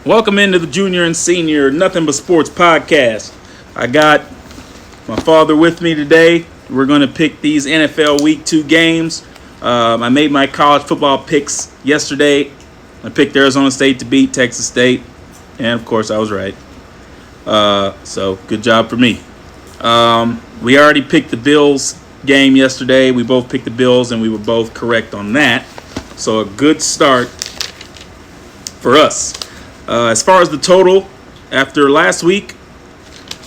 Welcome into the Junior and Senior Nothing But Sports podcast. I got my father with me today. We're going to pick these NFL Week 2 games. I made my college football picks yesterday. I picked Arizona State to beat Texas State. And, of course, I was right. So, good job for me. We already picked the Bills game yesterday. We both picked the Bills, and we were both correct on that. So, a good start for us. As far as the total, after last week,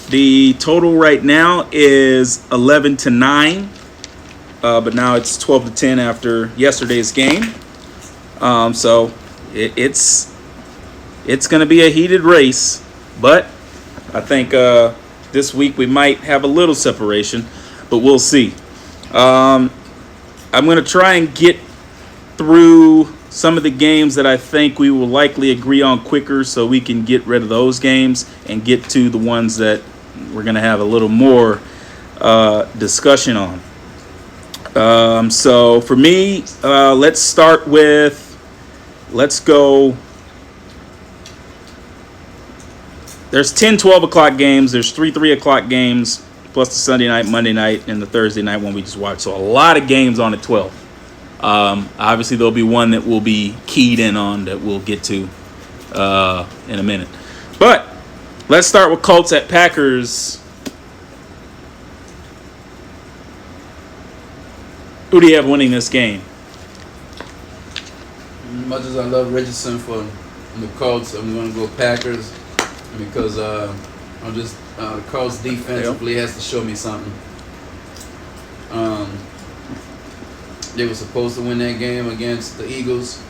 the total right now is 11-9, but now it's 12-10 after yesterday's game. So it's going to be a heated race, but I think this week we might have a little separation, but we'll see. I'm going to try and get through some of the games that I think we will likely agree on quicker so we can get rid of those games and get to the ones that we're going to have a little more discussion on. So for me, let's go. There's 10, 12 o'clock games. There's 3 o'clock games, plus the Sunday night, Monday night, and the Thursday night one we just watched. So a lot of games on at 12. Obviously, there'll be one that we'll be keyed in on that we'll get to in a minute. But let's start with Colts at Packers. Who do you have winning this game? As much as I love Richardson for the Colts, I'm going to go Packers because I'm just the Colts defensively has to show me something. They were supposed to win that game against the Eagles.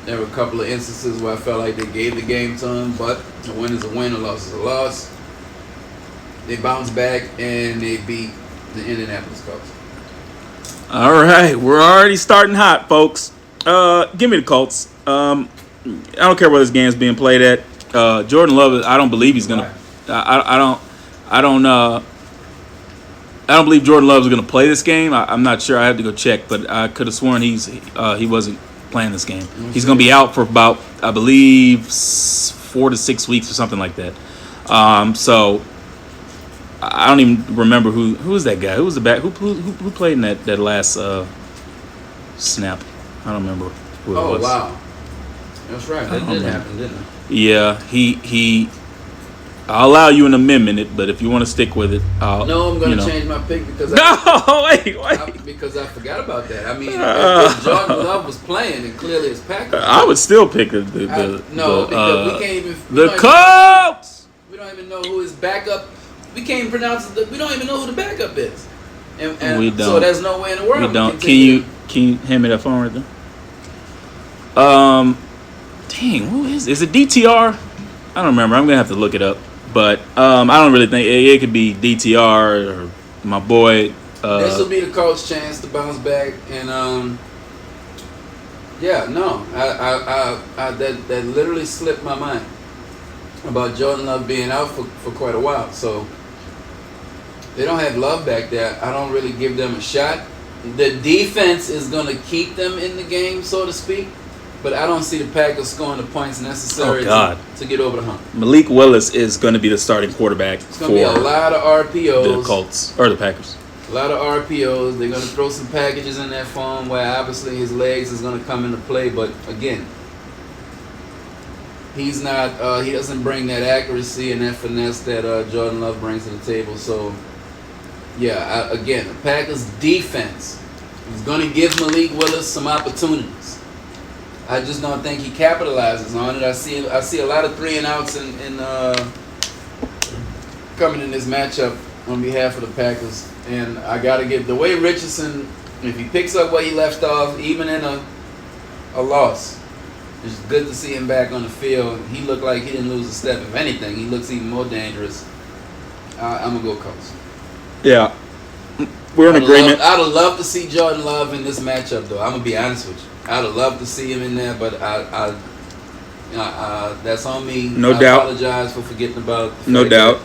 There were a couple of instances where I felt like they gave the game to them, but a win is a win, a loss is a loss. They bounced back and they beat the Indianapolis Colts. All right, we're already starting hot, folks. Give me the Colts. I don't care where this game is being played at. Jordan Love, I don't believe he's gonna. I don't believe Jordan Love is going to play this game. I'm not sure. I had to go check, but I could have sworn he wasn't playing this game. He's going to be out for about, I believe, 4 to 6 weeks or something like that. So I don't even remember who was that guy. Who was the back? Who played in that last snap? I don't remember who it was. Oh wow, that's right. That did happen, didn't it? Yeah, he. I'll allow you an amendment, but if you want to stick with it, I'm going to change my pick because because I forgot about that. I mean, if Jordan Love was playing, and clearly it's Packers. I would still pick because we can't even the Colts. We don't even know who his backup. We can't even pronounce it. We don't even know who the backup is, and we don't. So there's no way in the world we don't. Can you hand me that phone right there? Dang, who is? Is it DTR? I don't remember. I'm gonna have to look it up. But I don't really think it could be DTR or my boy. This will be the Colts' chance to bounce back, and that literally slipped my mind about Jordan Love being out for quite a while. So they don't have Love back there. I don't really give them a shot. The defense is going to keep them in the game, so to speak. But I don't see the Packers scoring the points necessary to get over the hump. Malik Willis is going to be the starting quarterback It's going to be a lot of RPOs. The Colts or the Packers. A lot of RPOs. They're going to throw some packages in that phone where obviously his legs is going to come into play. But again, he's not. He doesn't bring that accuracy and that finesse that Jordan Love brings to the table. So yeah, again, the Packers defense is going to give Malik Willis some opportunities. I just don't think he capitalizes on it. I see a lot of 3 and outs in coming in this matchup on behalf of the Packers, and I gotta give the way Richardson, if he picks up where he left off, even in a loss, it's good to see him back on the field. He looked like he didn't lose a step. If anything, he looks even more dangerous. I'm gonna go Colts. Yeah, we're in agreement. I'd have loved to see Jordan Love in this matchup, though. I'm gonna be honest with you. I'd have loved to see him in there, but that's on me. No I doubt. Apologize for forgetting about. No doubt.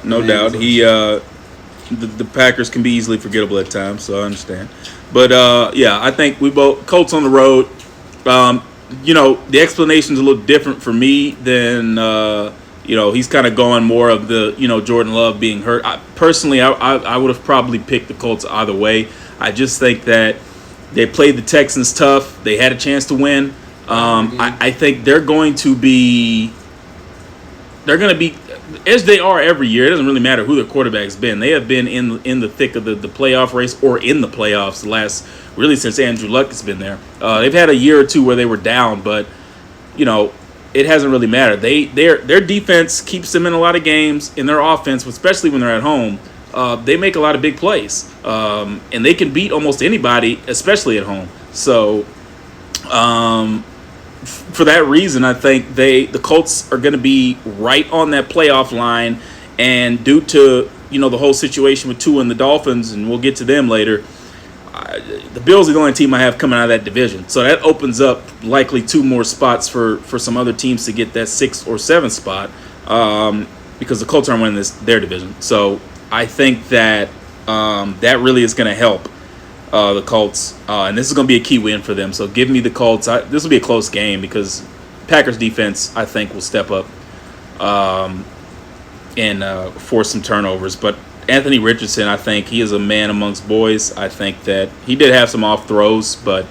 He, the Packers can be easily forgettable at times, so I understand. But yeah, I think we both Colts on the road. the explanation's a little different for me than he's kind of gone more of the Jordan Love being hurt. Personally, I would have probably picked the Colts either way. I just think that they played the Texans tough. They had a chance to win. I think they're going to be as they are every year. It doesn't really matter who their quarterback's been. They have been in the thick of the playoff race or in the playoffs really since Andrew Luck has been there. They've had a year or two where they were down, but it hasn't really mattered. Their defense keeps them in a lot of games. In their offense, especially when they're at home, they make a lot of big plays, and they can beat almost anybody, especially at home. So, for that reason, I think the Colts are going to be right on that playoff line, and due to the whole situation with Tua and the Dolphins, and we'll get to them later. The Bills are the only team I have coming out of that division, so that opens up likely 2 more spots for some other teams to get that 6th or 7th spot, because the Colts aren't winning their division. So I think that that really is going to help the Colts, and this is going to be a key win for them. So give me the Colts. This will be a close game because Packers defense, I think, will step up and force some turnovers. But Anthony Richardson, I think he is a man amongst boys. I think that he did have some off throws, but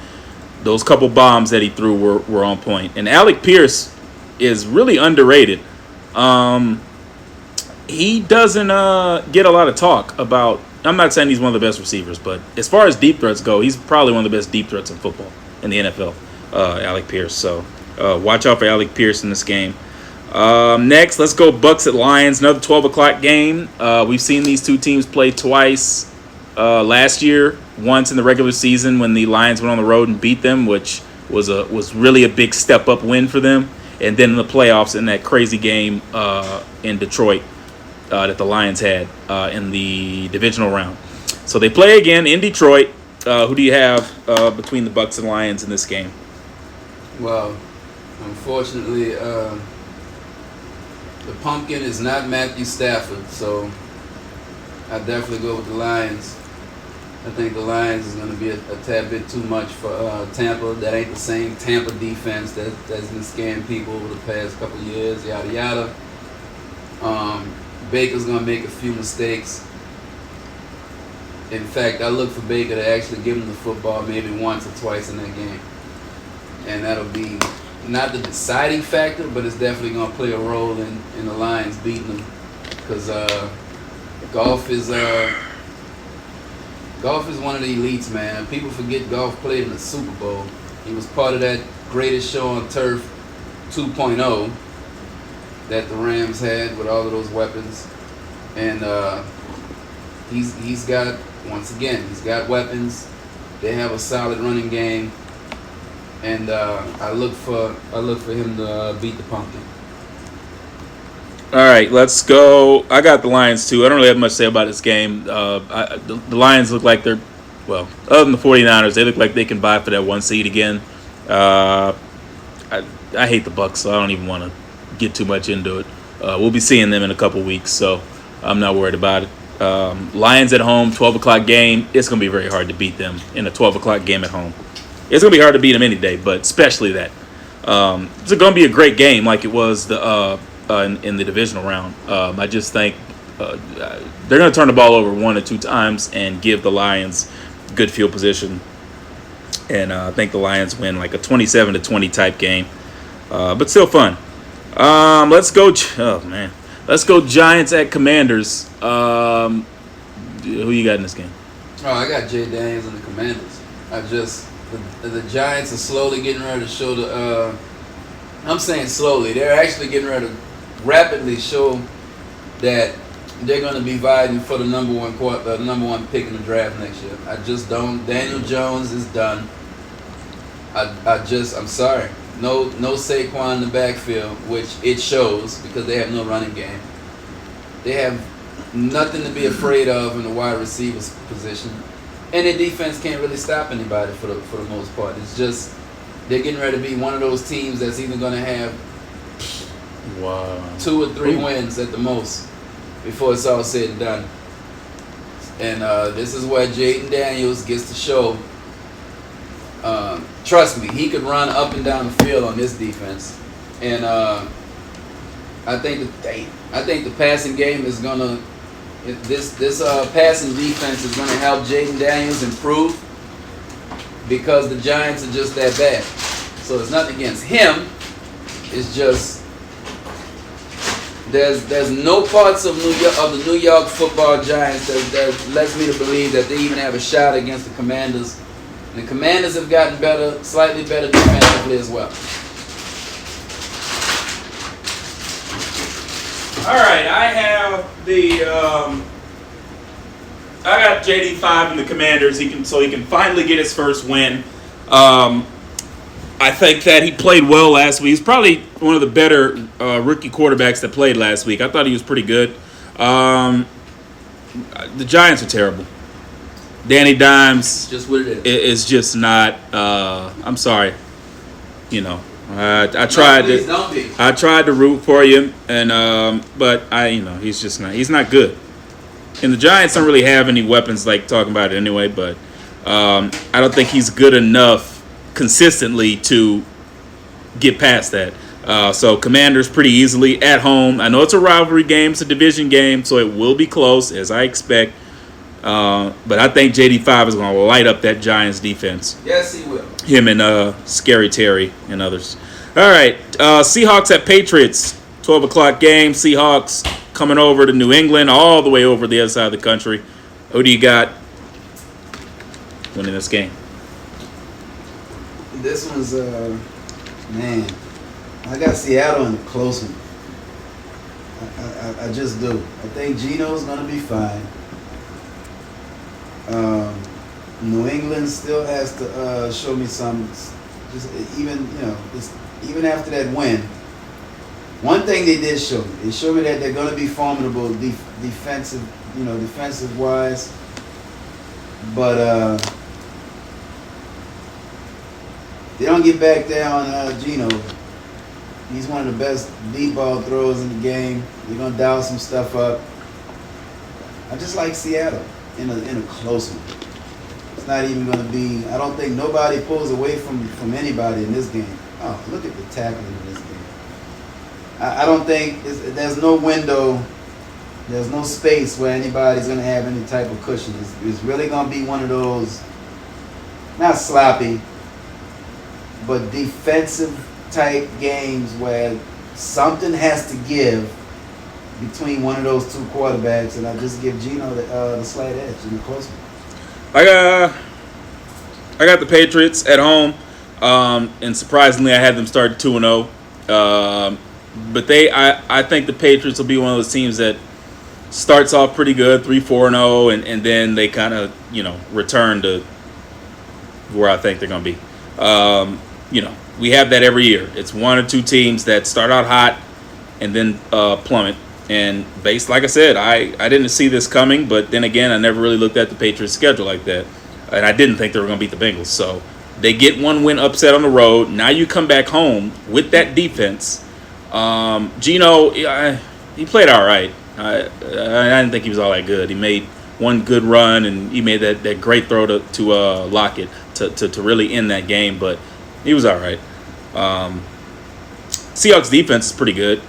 those couple bombs that he threw were on point. And Alec Pierce is really underrated. He doesn't get a lot of talk about. I'm not saying he's one of the best receivers, but as far as deep threats go, he's probably one of the best deep threats in football in the NFL, Alec Pierce. So watch out for Alec Pierce in this game. Next, let's go Bucks at Lions, another 12 o'clock game. We've seen these two teams play twice last year, once in the regular season when the Lions went on the road and beat them, which was really a big step-up win for them, and then in the playoffs in that crazy game in Detroit that the Lions had in the divisional round. So they play again in Detroit. Who do you have between the Bucks and Lions in this game? Well, unfortunately, the pumpkin is not Matthew Stafford, so I definitely go with the Lions. I think the Lions is going to be a tad bit too much for Tampa. That ain't the same Tampa defense that's been scaring people over the past couple of years, yada, yada. Baker's going to make a few mistakes. In fact, I look for Baker to actually give him the football maybe once or twice in that game. And that'll be not the deciding factor, but it's definitely going to play a role in the Lions beating them. Because golf is one of the elites, man. People forget golf played in the Super Bowl. He was part of that greatest show on turf 2.0 that the Rams had with all of those weapons. And he's got, once again, he's got weapons. They have a solid running game. And I look for him to beat the pumpkin. All right, let's go. I got the Lions, too. I don't really have much to say about this game. The Lions look like they're, well, other than the 49ers, they look like they can vie for that 1 seed again. I hate the Bucs, so I don't even want to get too much into it. We'll be seeing them in a couple weeks, so I'm not worried about it. Lions at home, 12 o'clock game. It's going to be very hard to beat them in a 12 o'clock game at home. It's going to be hard to beat them any day, but especially that. It's going to be a great game like it was in the divisional round. I just think they're going to turn the ball over 1 or 2 times and give the Lions good field position. And I think the Lions win like a 27-20 type game, but still fun. Let's go. Let's go Giants at Commanders. Who you got in this game? Oh, I got Jay Daniels and the Commanders. The Giants are slowly getting ready to show I'm saying slowly. They're actually getting ready to rapidly show that they're going to be vying for the number one pick in the draft next year. I just don't. Daniel Jones is done. I'm sorry. No Saquon in the backfield, which it shows because they have no running game. They have nothing to be afraid of in the wide receivers position. And their defense can't really stop anybody for the most part. It's just they're getting ready to be one of those teams that's either going to have 2 or 3 wins at the most before it's all said and done. And this is where Jaden Daniels gets to show Trust me, he could run up and down the field on this defense, and I think the passing game is gonna. This passing defense is gonna help Jaden Daniels improve because the Giants are just that bad. So it's nothing against him. It's just there's no parts of the New York Football Giants that lets me to believe that they even have a shot against the Commanders. And the Commanders have gotten better, slightly better defensively as well. All right, I have I got JD5 in the Commanders. He can finally get his first win. I think that he played well last week. He's probably one of the better rookie quarterbacks that played last week. I thought he was pretty good. The Giants are terrible. Danny Dimes Just what it is. is just not. I'm sorry. I tried I tried to root for you, but he's just not. He's not good. And the Giants don't really have any weapons like talking about it anyway. But I don't think he's good enough consistently to get past that. So Commanders pretty easily at home. I know it's a rivalry game, it's a division game, so it will be close as I expect. But I think JD5 is going to light up that Giants defense. Yes, he will. Him and Scary Terry and others. All right, Seahawks at Patriots, 12 o'clock game. Seahawks coming over to New England, all the way over the other side of the country. Who do you got winning this game? This one's, man, I got Seattle in a close one. I just do. I think Geno's going to be fine. New England still has to show me some, just even after that win. One thing they did show me, they showed me that they're going to be formidable defensive wise. But they don't get back there on Geno. He's one of the best deep ball throwers in the game. They're going to dial some stuff up. I just like Seattle in a close one. It's not even going to be, I don't think nobody pulls away from anybody in this game. Oh, look at the tackling in this game. I don't think, there's no window, there's no space where anybody's going to have any type of cushion. It's really going to be one of those, not sloppy, but defensive type games where something has to give between one of those two quarterbacks, and I just give Geno the slight edge in the close one. I got the Patriots at home, and surprisingly, I had them start 2-0. But I think the Patriots will be one of those teams that starts off pretty good, 3-4-0, and then they kind of return to where I think they're going to be. We have that every year. It's one or two teams that start out hot and then plummet. And like I said, I didn't see this coming, but then again, I never really looked at the Patriots' schedule like that. And I didn't think they were going to beat the Bengals. So they get one win upset on the road. Now you come back home with that defense. Geno, he played all right. I didn't think he was all that good. He made one good run, and he made that great throw to Lockett to really end that game. But he was all right. Seahawks defense is pretty good.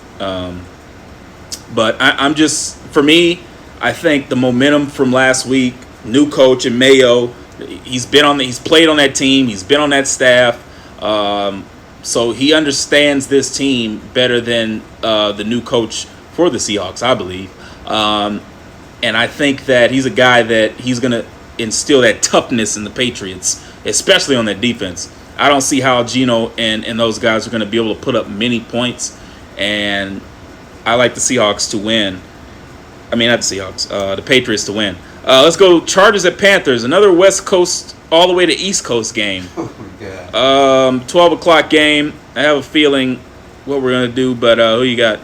But I'm just, for me, I think the momentum from last week, new coach and Mayo, he's played on that team, he's been on that staff, so he understands this team better than the new coach for the Seahawks, I believe. And I think that he's a guy that he's going to instill that toughness in the Patriots, especially on that defense. I don't see how Geno and those guys are going to be able to put up many points, and I like the Seahawks to win. I mean, not the Seahawks, the Patriots to win. Let's go Chargers at Panthers. Another West Coast all the way to East Coast game. Oh, my God. 12 o'clock game. I have a feeling what we're going to do, but who you got?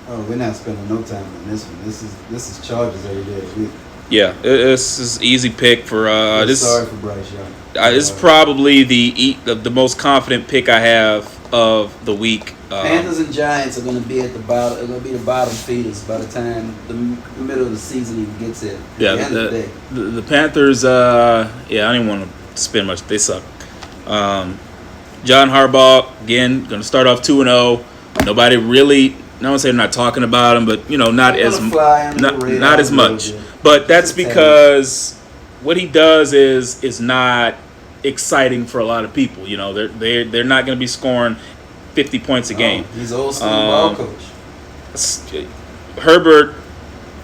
Oh, we're not spending no time on this one. This is Chargers every day of the week. Yeah, this is easy pick for this. Sorry for Bryce Young. This is probably the most confident pick I have of the week. Panthers and Giants are going to be at the bottom. They're going to be the bottom feeders by the time the middle of the season even gets here. Yeah, the Panthers. I don't even want to spend much. They suck. John Harbaugh, again, going to start off 2-0. Nobody really, I don't say I'm not talking about him, but, not as much. But that's because what he does is not exciting for a lot of people. They're not going to be scoring 50 points a game. He's an old school ball coach. Herbert,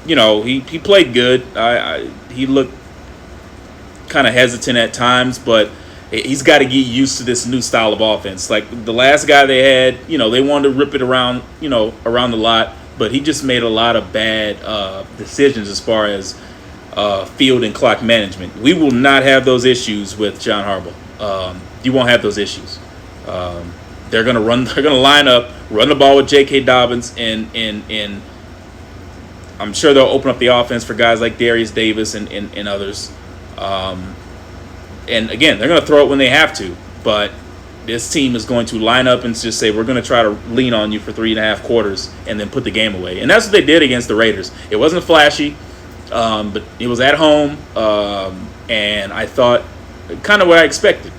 he played good. He looked kind of hesitant at times, but he's got to get used to this new style of offense. Like the last guy they had, they wanted to rip it around, around the lot, but he just made a lot of bad decisions as far as field and clock management. We will not have those issues with John Harbaugh. You won't have those issues. They're gonna run. They're gonna line up, run the ball with J.K. Dobbins, and I'm sure they'll open up the offense for guys like Darius Davis and others. And again, they're going to throw it when they have to, but this team is going to line up and just say, we're going to try to lean on you for 3.5 quarters and then put the game away. And that's what they did against the Raiders. It wasn't flashy, but it was at home, and I thought kind of what I expected.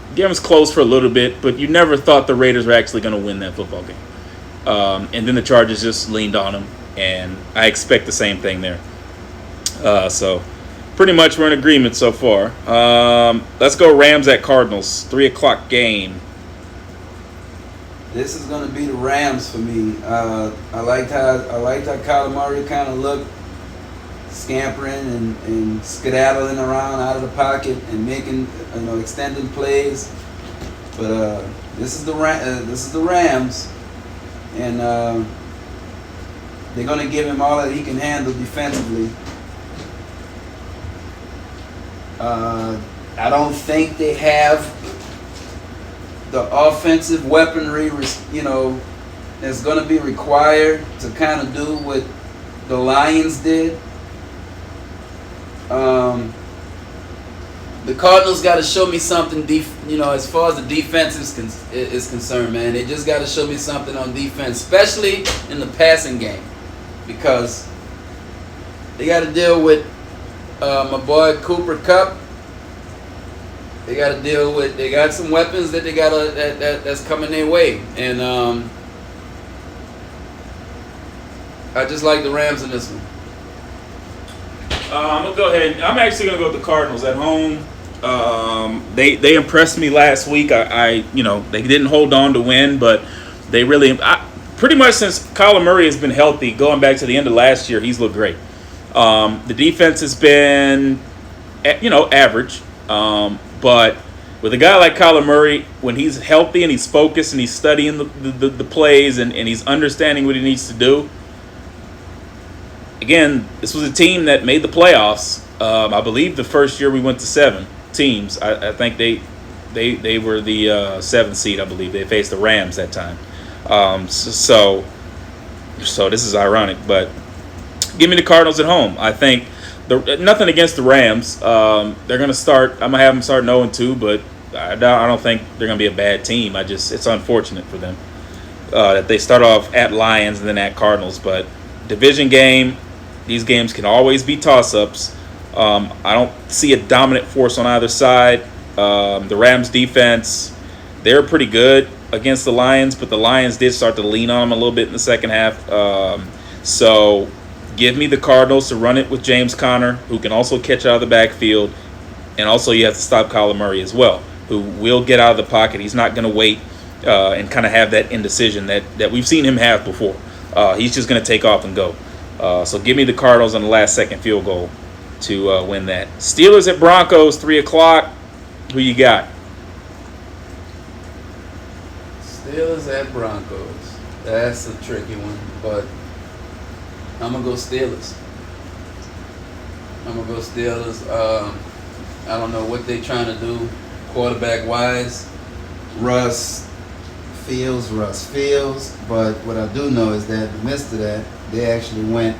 The game was close for a little bit, but you never thought the Raiders were actually going to win that football game. And then the Chargers just leaned on them, and I expect the same thing there. So pretty much we're in agreement so far. Let's go Rams at Cardinals, 3:00 game. This is going to be the Rams for me. I liked how Kyler Murray kind of looked, scampering and skedaddling around out of the pocket and making extending plays. But this is the Rams, and they're going to give him all that he can handle defensively. I don't think they have the offensive weaponry, that's going to be required to kind of do what the Lions did. The Cardinals got to show me something, as far as the defense is concerned, man. They just got to show me something on defense, especially in the passing game, because they got to deal with my boy Cooper Kupp. They got to deal with. They got some weapons that they got that's coming their way, and I just like the Rams in this one. I'm gonna go ahead. I'm actually gonna go with the Cardinals at home. They impressed me last week. They didn't hold on to win, but they really pretty much since Kyler Murray has been healthy, going back to the end of last year, he's looked great. The defense has been, average. But with a guy like Kyler Murray, when he's healthy and he's focused and he's studying the plays and he's understanding what he needs to do, again, this was a team that made the playoffs. I believe the first year we went to 7 teams. I think they were the 7th seed. I believe they faced the Rams that time. So this is ironic, but give me the Cardinals at home. I think nothing against the Rams. They're going to start. I'm going to have them start 0-2, but I don't think they're going to be a bad team. It's unfortunate for them that they start off at Lions and then at Cardinals. But division game, these games can always be toss-ups. I don't see a dominant force on either side. The Rams defense, they're pretty good against the Lions, but the Lions did start to lean on them a little bit in the second half. So give me the Cardinals to run it with James Conner, who can also catch out of the backfield. And also you have to stop Kyler Murray as well, who will get out of the pocket. He's not going to wait and kind of have that indecision that we've seen him have before. He's just going to take off and go. So give me the Cardinals on the last second field goal to win that. Steelers at Broncos, 3:00. Who you got? Steelers at Broncos. That's a tricky one, but I'm going to go Steelers. I don't know what they're trying to do quarterback-wise. Russ Fields, but what I do know is that in the midst of that, they actually went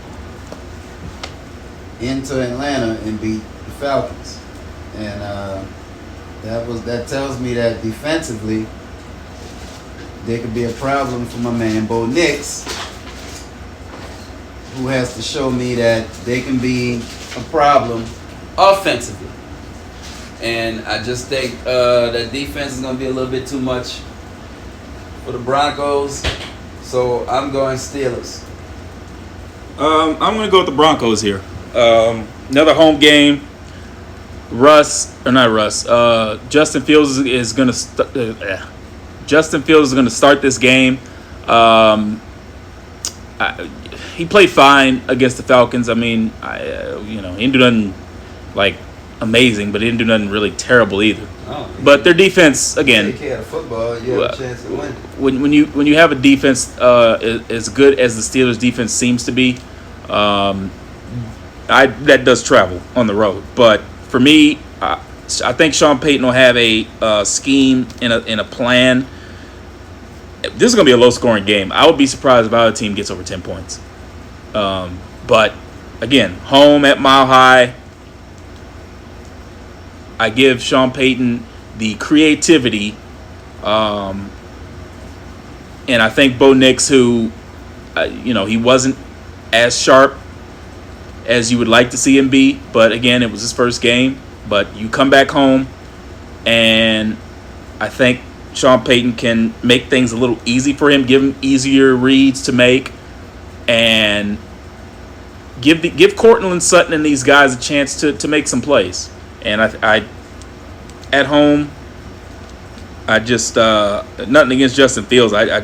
into Atlanta and beat the Falcons. And that tells me that defensively, there could be a problem for my man Bo Nix, who has to show me that they can be a problem offensively. And I just think that defense is going to be a little bit too much for the Broncos. So I'm going Steelers. I'm going to go with the Broncos here. Another home game. Justin Fields is going to Justin Fields is going to start this game. He played fine against the Falcons. I mean, he didn't do nothing like amazing, but he didn't do nothing really terrible either. But their defense, again, take care of football, you have a chance to win. When you have a defense as good as the Steelers' defense seems to be, that does travel on the road. But for me, I think Sean Payton will have a scheme and a plan. This is going to be a low-scoring game. I would be surprised if our team gets over 10 points. But, again, home at Mile High, I give Sean Payton the creativity. And I think Bo Nix, who, he wasn't as sharp as you would like to see him be. But, again, it was his first game. But you come back home, and I think Sean Payton can make things a little easy for him, give him easier reads to make, and give Cortland Sutton and these guys a chance to make some plays. And I at home, I just nothing against Justin Fields. I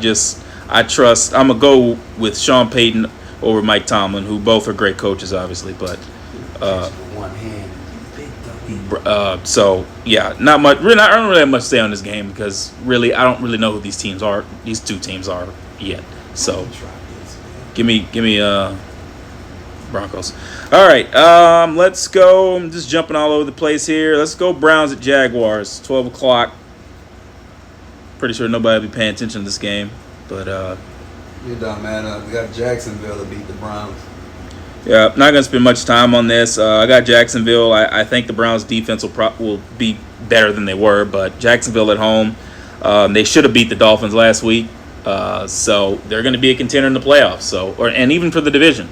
trust. I'm gonna go with Sean Payton over Mike Tomlin, who both are great coaches, obviously, but. One hand. So yeah, not much. Really, I don't really have much to say on this game because really, I don't really know who these teams are. These two teams are yet. So give me Broncos. All right, let's go. I'm just jumping all over the place here. Let's go Browns at Jaguars. 12 o'clock. Pretty sure nobody will be paying attention to this game, but you don't matter. We got Jacksonville to beat the Browns. Yeah, not going to spend much time on this. I got Jacksonville. I think the Browns' defense will be better than they were, but Jacksonville at home, they should have beat the Dolphins last week, so they're going to be a contender in the playoffs. And even for the division,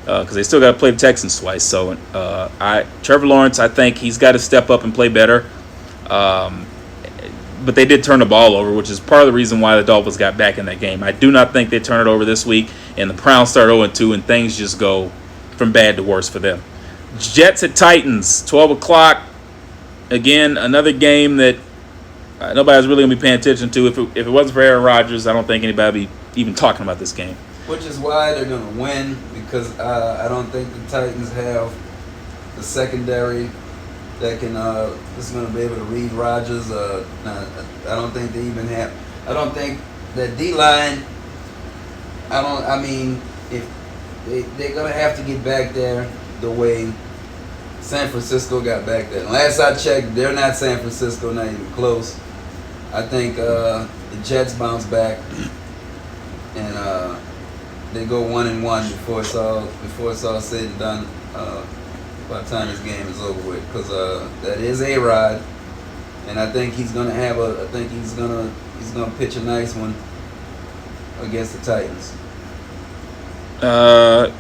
because they still got to play the Texans twice. So, Trevor Lawrence, I think he's got to step up and play better. But they did turn the ball over, which is part of the reason why the Dolphins got back in that game. I do not think they turn it over this week, and the Browns start 0-2, and things just go from bad to worse for them. Jets at Titans, 12 o'clock. Again, another game that nobody's really going to be paying attention to. If it wasn't for Aaron Rodgers, I don't think anybody would be even talking about this game. Which is why they're going to win, because I don't think the Titans have the secondary that is going to be able to read Rodgers. I don't think they even have. I don't think that D-line. If they're going to have to get back there the way San Francisco got back there. And last I checked, they're not San Francisco, not even close. I think the Jets bounce back and they go 1-1 before it's all said and done. By the time this game is over with, because that is A-Rod, and I think he's gonna he's gonna pitch a nice one against the Titans.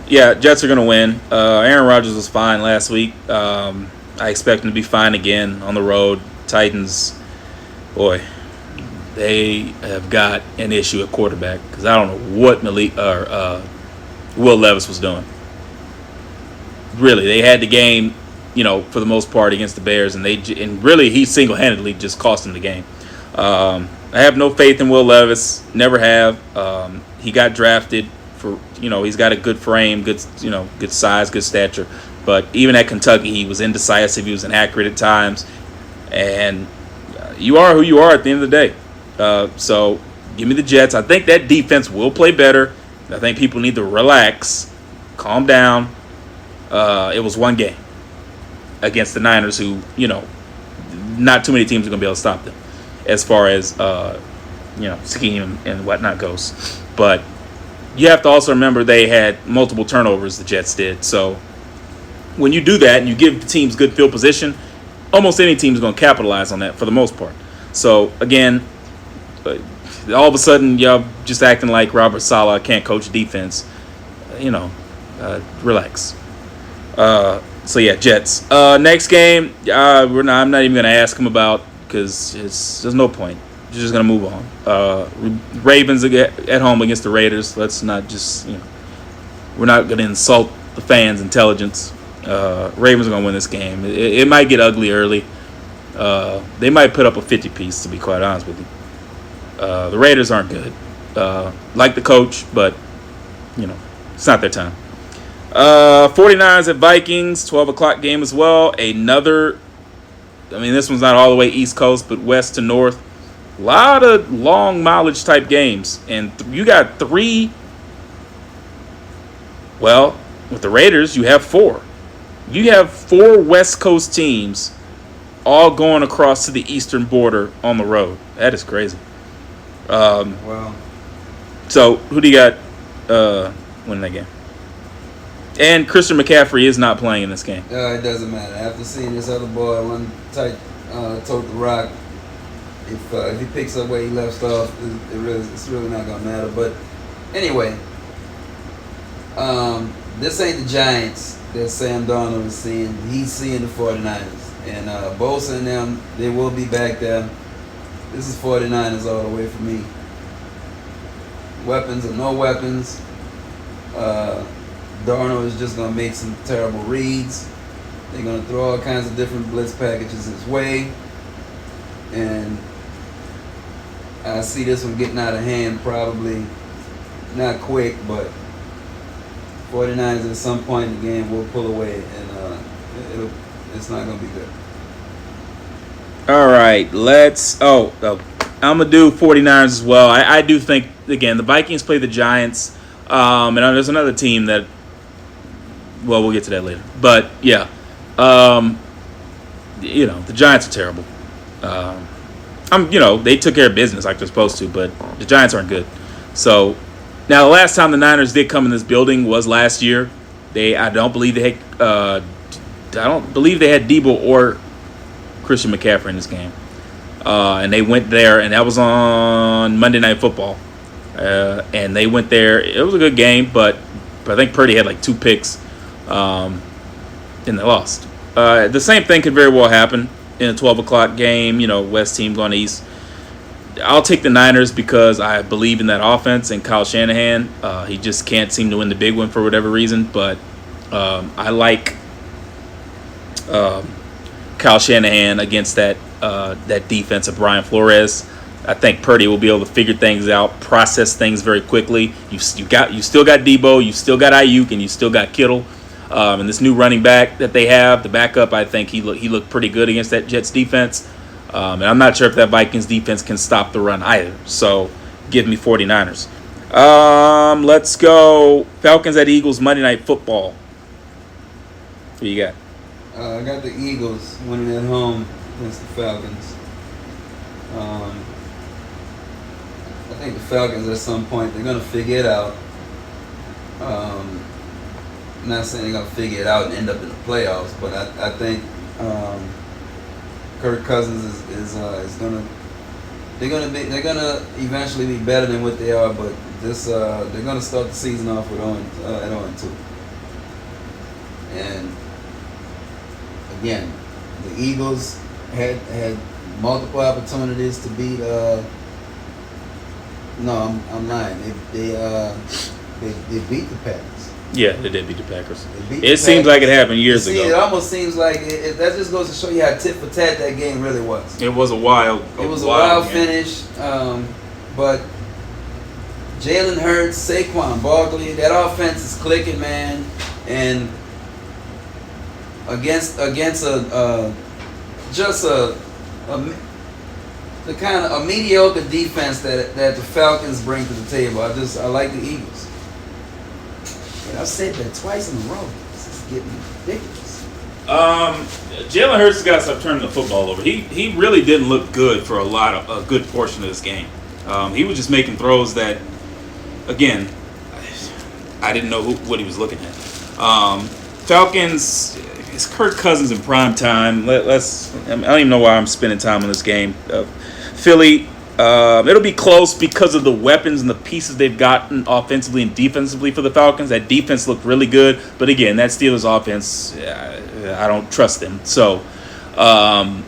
Yeah, Jets are gonna win. Aaron Rodgers was fine last week. I expect him to be fine again on the road. Titans, boy, they have got an issue at quarterback because I don't know what Will Levis was doing. Really, they had the game, for the most part against the Bears, and really he single-handedly just cost them the game. I have no faith in Will Levis, never have. He got drafted for, he's got a good frame, good size, good stature. But even at Kentucky, he was indecisive, he was inaccurate at times, and you are who you are at the end of the day. So give me the Jets. I think that defense will play better. I think people need to relax, calm down. It was one game against the Niners who, not too many teams are going to be able to stop them as far as, scheme and whatnot goes. But you have to also remember they had multiple turnovers, the Jets did. So when you do that and you give the teams good field position, almost any team is going to capitalize on that for the most part. So, again, all of a sudden y'all just acting like Robert Saleh can't coach defense. Relax. So yeah, Jets. Next game, I'm not even gonna ask him about because there's no point. You're just gonna move on. Ravens at home against the Raiders. Let's not just we're not gonna insult the fans' intelligence. Ravens are gonna win this game. It might get ugly early. They might put up a 50-piece, to be quite honest with you. The Raiders aren't good. Like the coach, but it's not their time. 49ers at Vikings, 12 o'clock game as well. This one's not all the way East Coast, but west to north. A lot of long mileage type games. And you got three. Well, with the Raiders, you have four. You have four West Coast teams all going across to the eastern border on the road. That is crazy. Wow. So, who do you got winning that game? And Christian McCaffrey is not playing in this game. It doesn't matter. After seeing this other boy run tight, tote the rock, if he picks up where he left off, it's really not gonna matter. But anyway, this ain't the Giants that Sam Darnold is seeing. He's seeing the 49ers, and Bosa and them, they will be back there. This is 49ers all the way for me. Weapons or no weapons. Darnold is just going to make some terrible reads. They're going to throw all kinds of different blitz packages his way. And I see this one getting out of hand probably not quick, but 49ers at some point in the game will pull away, and it's not going to be good. All right, I'm going to do 49ers as well. I do think, again, the Vikings play the Giants. And there's another team that, well, we'll get to that later. But, yeah, the Giants are terrible. They took care of business like they're supposed to, but the Giants aren't good. So, now the last time the Niners did come in this building was last year. I don't believe they had Debo or Christian McCaffrey in this game. And they went there, and that was on Monday Night Football. And they went there. It was a good game, but I think Purdy had like 2 picks, and they lost. The same thing could very well happen in a 12 o'clock game. West team going east. I'll take the Niners because I believe in that offense and Kyle Shanahan. He just can't seem to win the big one for whatever reason, but I like Kyle Shanahan against that defense of Brian Flores. I think Purdy will be able to figure things out, process things very quickly. You still got Debo, you still got Ayuk, and you still got Kittle. And this new running back that they have, the backup, I think he looked pretty good against that Jets defense. And I'm not sure if that Vikings defense can stop the run either. So give me 49ers. Let's go Falcons at Eagles Monday Night Football. Who you got? I got the Eagles winning at home against the Falcons. I think the Falcons at some point, they're going to figure it out. I'm not saying they're going to figure it out and end up in the playoffs, but I think Kirk Cousins is going to they're going to eventually be better than what they are, but they're going to start the season off with at 0-2. And again, the Eagles had multiple opportunities to beat. No, I'm lying. They beat the Packers. Yeah, they did beat the Packers. It seems like it happened years ago. It almost seems like that just goes to show you how tit for tat that game really was. It was a wild finish, but Jalen Hurts, Saquon Barkley, that offense is clicking, man, and against the kind of a mediocre defense that the Falcons bring to the table. I like the Eagles. And I've said that twice in a row. This is getting ridiculous. Jalen Hurts has got to stop turning the football over. He really didn't look good for a good portion of this game. He was just making throws that, again, I didn't know what he was looking at. Falcons. It's Kirk Cousins in prime time. I don't even know why I'm spending time on this game. Philly, it'll be close because of the weapons and the pieces they've gotten offensively and defensively for the Falcons. That defense looked really good, but again, that Steelers offense, I don't trust them. So I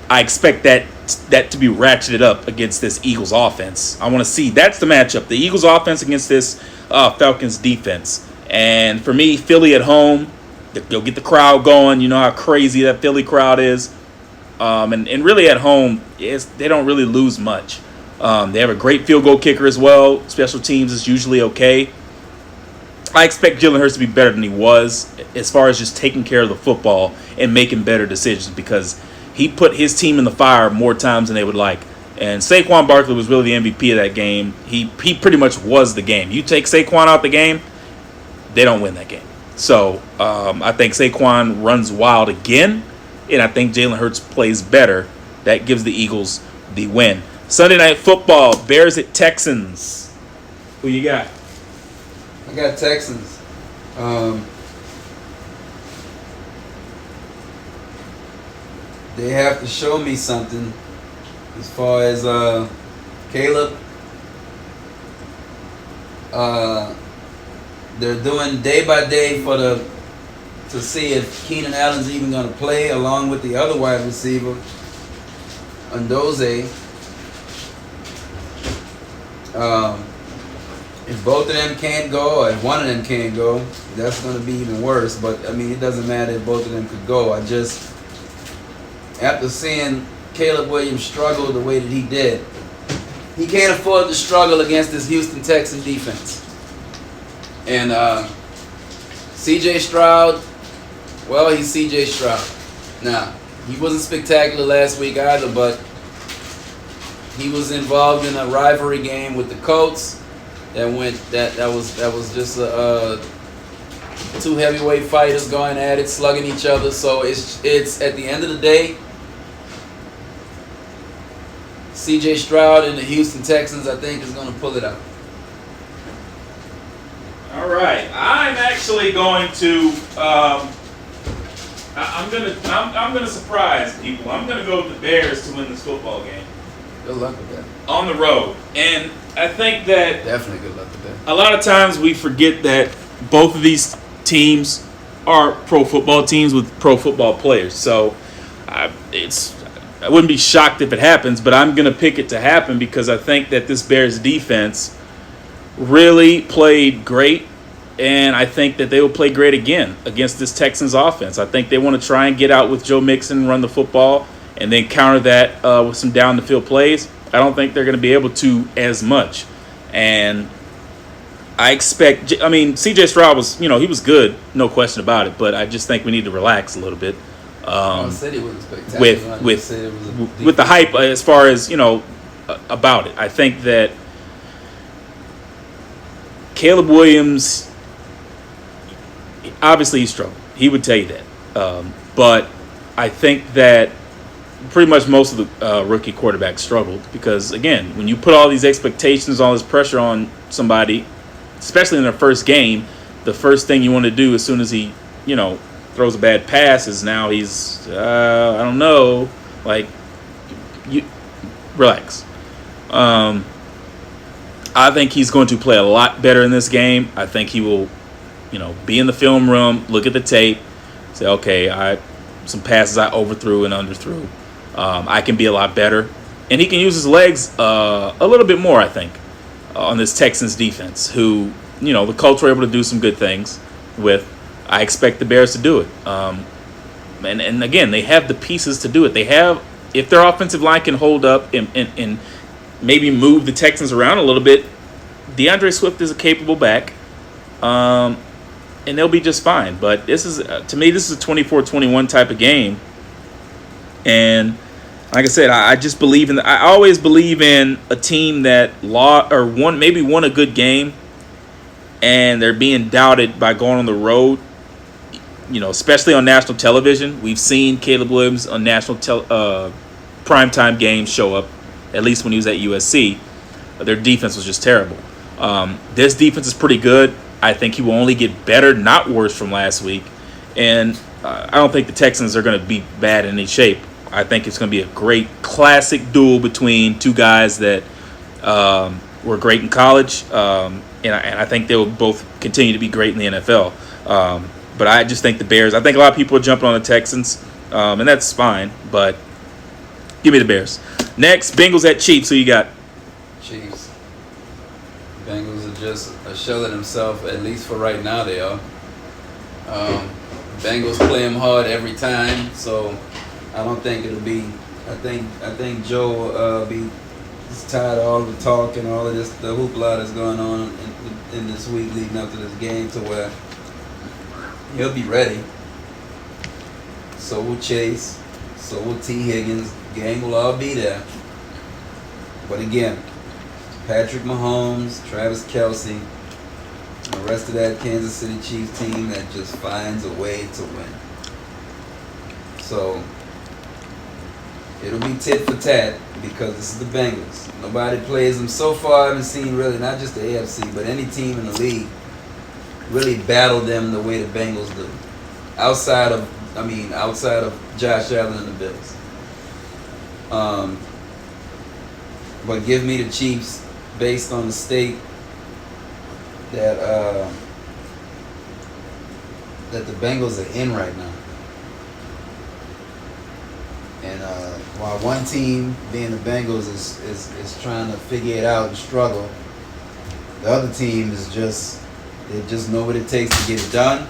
expect that to be ratcheted up against this Eagles offense. I want to see, that's the matchup, the Eagles offense against this Falcons defense. And for me, Philly at home, they'll get the crowd going. You know how crazy that Philly crowd is. And really at home, they don't really lose much. They have a great field goal kicker as well. Special teams is usually okay. I expect Jalen Hurts to be better than he was as far as just taking care of the football and making better decisions, because he put his team in the fire more times than they would like. And Saquon Barkley was really the MVP of that game. He pretty much was the game. You take Saquon out the game, they don't win that game. So I think Saquon runs wild again, and I think Jalen Hurts plays better. That gives the Eagles the win. Sunday Night Football, Bears at Texans. Who you got? I got Texans. They have to show me something as far as Caleb. They're doing day by day to see if Keenan Allen's even going to play along with the other wide receiver, Ndoze. If both of them can't go, or if one of them can't go, that's going to be even worse. But, I mean, it doesn't matter if both of them could go. After seeing Caleb Williams struggle the way that he did, he can't afford to struggle against this Houston Texans defense. And C.J. Stroud, well, he's C.J. Stroud. Now, he wasn't spectacular last week either, but he was involved in a rivalry game with the Colts. That was just two heavyweight fighters going at it, slugging each other. So it's at the end of the day, C.J. Stroud and the Houston Texans, I think, is going to pull it out. All right, I'm actually going to. I'm gonna surprise people. I'm gonna go with the Bears to win this football game. Good luck with that. On the road, and I think that Definitely good luck with that. a lot of times we forget that both of these teams are pro football teams with pro football players. So I wouldn't be shocked if it happens, but I'm going to pick it to happen because I think that this Bears defense really played great, and I think that they will play great again against this Texans offense. I think they want to try and get out with Joe Mixon, run the football, and then counter that with some down-the-field plays. I don't think they're going to be able to as much. And I expect, C.J. Stroud was, he was good, no question about it, but I just think we need to relax a little bit. I said he wasn't spectacular. With the hype as far as, about it. I think that Caleb Williams, obviously he struggled. He would tell you that. But I think that pretty much most of the rookie quarterbacks struggled because, again, when you put all these expectations, all this pressure on somebody, especially in their first game, the first thing you want to do as soon as he, throws a bad pass is now he's, I don't know, you relax. I think he's going to play a lot better in this game. I think he will, be in the film room, look at the tape, say, okay, some passes I overthrew and underthrew. I can be a lot better. And he can use his legs a little bit more, I think, on this Texans defense, who, the Colts were able to do some good things with. I expect the Bears to do it. And again, they have the pieces to do it. They have, if their offensive line can hold up and maybe move the Texans around a little bit, DeAndre Swift is a capable back. And they'll be just fine. But this is, to me, this is a 24-21 type of game. And like I said, I just believe in. I always believe in a team that maybe won a good game, and they're being doubted by going on the road. Especially on national television. We've seen Caleb Williams on national primetime games show up. At least when he was at USC, their defense was just terrible. This defense is pretty good. I think he will only get better, not worse, from last week. And I don't think the Texans are going to be bad in any shape. I think it's going to be a great classic duel between two guys that were great in college, and I think they will both continue to be great in the NFL. But I just think the Bears. I think a lot of people are jumping on the Texans, and that's fine. But give me the Bears. Next, Bengals at Chiefs. Who you got? Chiefs. Bengals are just a shell of themselves, at least for right now they are. Bengals play them hard every time, so I don't think it'll be. I think Joe be just tired of all the talk and all of this, the hoopla that's going on in this week leading up to this game, to where he'll be ready. So will Chase. So will T. Higgins. Gang will all be there. But again, Patrick Mahomes, Travis Kelce, and the rest of that Kansas City Chiefs team that just finds a way to win. So it'll be tit for tat because this is the Bengals. Nobody plays them so far. I haven't seen really, not just the AFC, but any team in the league really battle them the way the Bengals do. Outside of Josh Allen and the Bills. But give me the Chiefs based on the state that the Bengals are in right now. And while one team, being the Bengals, is trying to figure it out and struggle, the other team is they just know what it takes to get it done.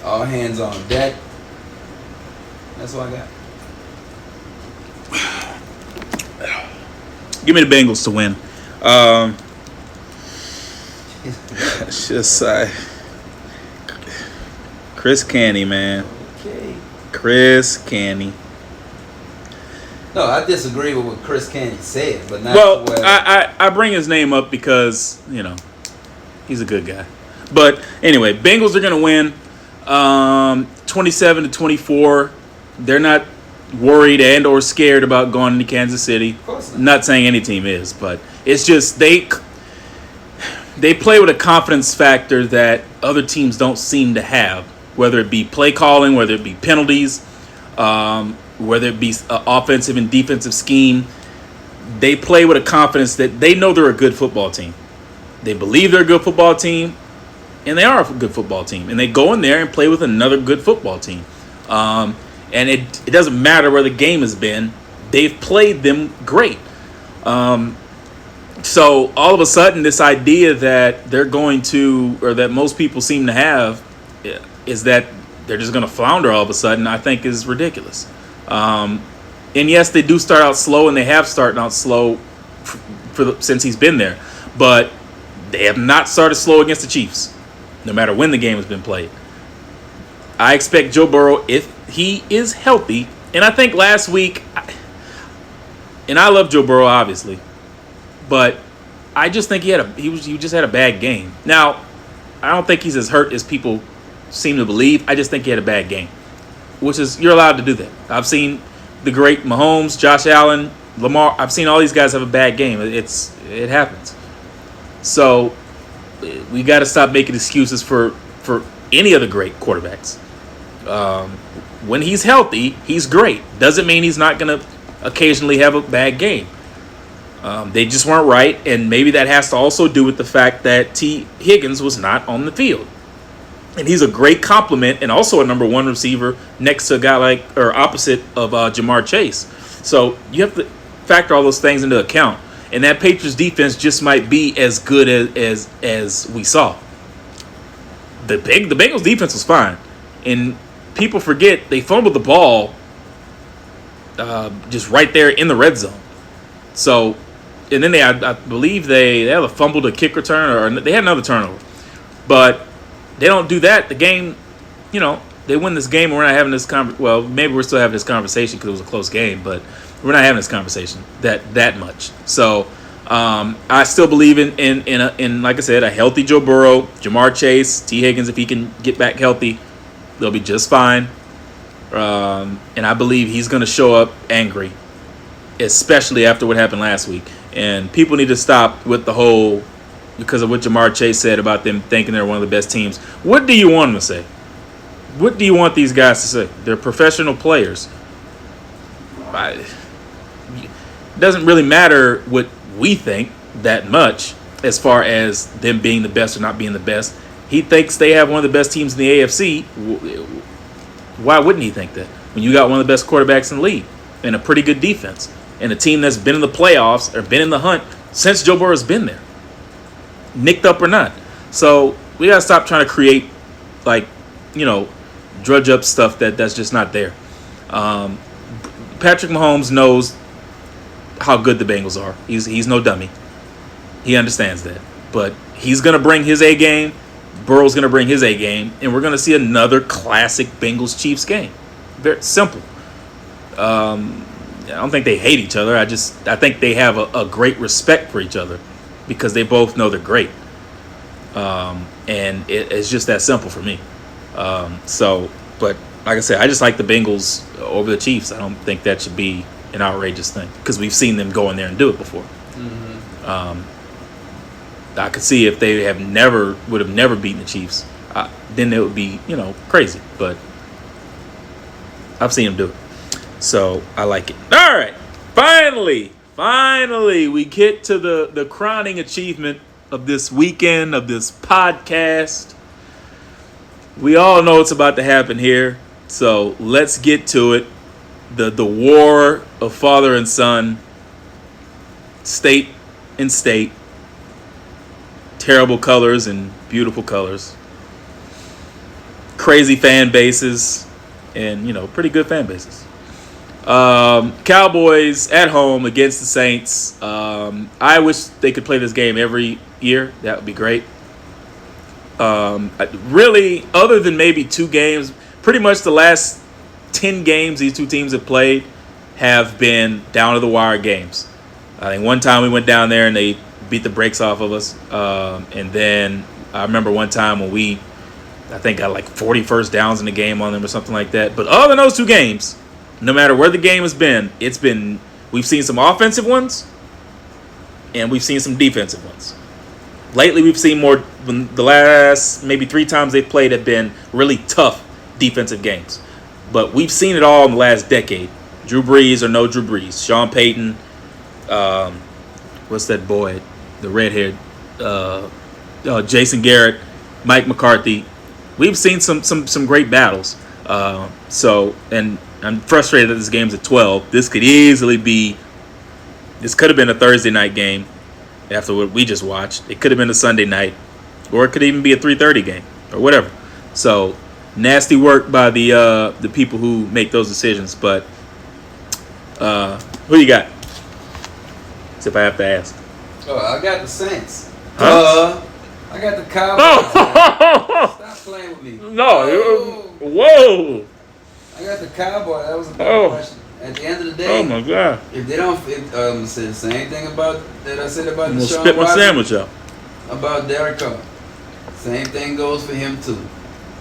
All hands on deck. That's what I got. Give me the Bengals to win. It's just Chris Canny, man. Okay. Chris Canny. No, I disagree with what Chris Canny said, but not Well, where I bring his name up because, he's a good guy. But anyway, Bengals are going to win 27-24. They're not worried and or scared about going into Kansas City. Of course not. Not saying any team is, but it's just they play with a confidence factor that other teams don't seem to have, whether it be play calling, whether it be penalties, whether it be offensive and defensive scheme. They play with a confidence that they know they're a good football team. They believe they're a good football team, and they are a good football team. And they go in there and play with another good football team. And it doesn't matter where the game has been. They've played them great. So all of a sudden, this idea that they're going to, or that most people seem to have, is that they're just going to flounder all of a sudden, I think is ridiculous. And yes, they do start out slow, and they have started out slow since he's been there. But they have not started slow against the Chiefs, no matter when the game has been played. I expect Joe Burrow, if he is healthy, and I think last week, and I love Joe Burrow obviously, but I just think he just had a bad game. Now, I don't think he's as hurt as people seem to believe. I just think he had a bad game, which is, you're allowed to do that. I've seen the great Mahomes, Josh Allen, Lamar. I've seen all these guys have a bad game. It happens. So we got to stop making excuses for any of the great quarterbacks. When he's healthy, he's great. Doesn't mean he's not going to occasionally have a bad game. They just weren't right, and maybe that has to also do with the fact that T. Higgins was not on the field. And he's a great compliment and also a number one receiver next to a guy opposite of Jamar Chase. So you have to factor all those things into account. And that Patriots defense just might be as good as we saw. The Bengals defense was fine. And people forget they fumbled the ball just right there in the red zone. So, and then I believe they had a fumbled a kick return, or they had another turnover. But they don't do that. The game, they win this game, and we're not having this well, maybe we're still having this conversation because it was a close game, but we're not having this conversation that much. So I still believe in like I said, a healthy Joe Burrow, Jamar Chase, T. Higgins. If he can get back healthy, they'll be just fine. And I believe he's going to show up angry, especially after what happened last week. And people need to stop with the whole, because of what Jamar Chase said about them thinking they're one of the best teams. What do you want them to say? What do you want these guys to say? They're professional players. It doesn't really matter what we think that much as far as them being the best or not being the best. he thinks they have one of the best teams in the AFC. Why wouldn't he think that? When you got one of the best quarterbacks in the league and a pretty good defense and a team that's been in the playoffs or been in the hunt since Joe Burrow's been there, nicked up or not. So we got to stop trying to create, like, drudge up stuff that's just not there. Patrick Mahomes knows how good the Bengals are. He's no dummy. He understands that. But he's going to bring his A game. Burrow's going to bring his A game. And we're going to see another classic Bengals-Chiefs game. Very simple. I don't think they hate each other. I think they have a great respect for each other because they both know they're great. And it's just that simple for me. But like I said, I just like the Bengals over the Chiefs. I don't think that should be an outrageous thing because we've seen them go in there and do it before. Mm-hmm. I could see if they would have never beaten the Chiefs, then it would be crazy. But I've seen them do it, so I like it. All right, finally, we get to the crowning achievement of this weekend of this podcast. We all know what's about to happen here, so let's get to it. The war of father and son, state and state, terrible colors and beautiful colors, crazy fan bases, and pretty good fan bases. Cowboys at home against the Saints. I wish they could play this game every year. That would be great. Really, other than maybe 2 games, pretty much the last 10 games these two teams have played have been down to the wire games. I think one time we went down there and they beat the brakes off of us. And then I remember one time when I think got like 40 first downs in the game on them or something like that. But other than those 2 games, no matter where the game has been, we've seen some offensive ones and we've seen some defensive ones. Lately, we've seen more. The last maybe 3 times they've played have been really tough defensive games. But we've seen it all in the last decade. Drew Brees or no Drew Brees. Sean Payton. What's that boy? The redhead. Jason Garrett. Mike McCarthy. We've seen some great battles. And I'm frustrated that this game's at 12. This could have been a Thursday night game. After what we just watched, it could have been a Sunday night, or it could even be a 3:30 game, or whatever. So nasty work by the people who make those decisions. But who you got? As if I have to ask. Oh, I got the Saints. Huh? I got the Cowboys. Stop playing with me. No. Whoa. I got the Cowboys. That was a bad question. At the end of the day, oh my God! If they don't, say the same thing that I said about I'm Deshaun spit my Watson, sandwich out. about Derek Carr. Same thing goes for him too.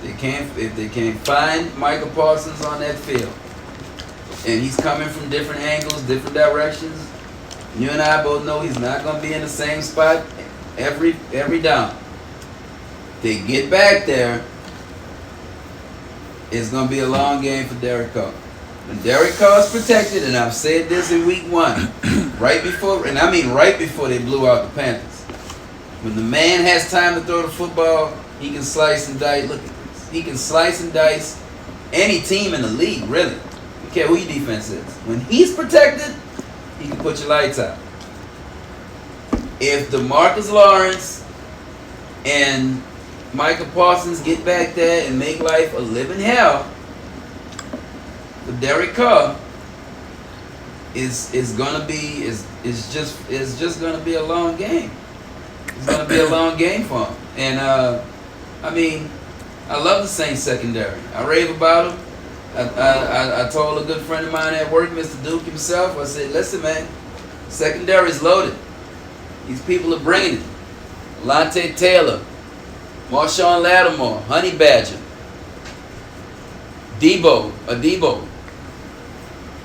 If they can't find Michael Parsons on that field, and he's coming from different angles, different directions. You and I both know he's not going to be in the same spot every down. They get back there. It's going to be a long game for Derek Carr. When Derek Carr is protected, and I've said this in week 1, right before they blew out the Panthers. When the man has time to throw the football, he can slice and dice. Look at this. He can slice and dice any team in the league, really. You don't care who your defense is. When he's protected, he can put your lights out. If DeMarcus Lawrence and Michael Parsons get back there and make life a living hell, but Derek Carr is just gonna be a long game. It's gonna be a long game for him. And I love the Saints secondary. I rave about them. I told a good friend of mine at work, Mr. Duke himself, I said, listen man, secondary is loaded. These people are bringing it. Lante Taylor, Marshawn Lattimore, Honey Badger, Debo.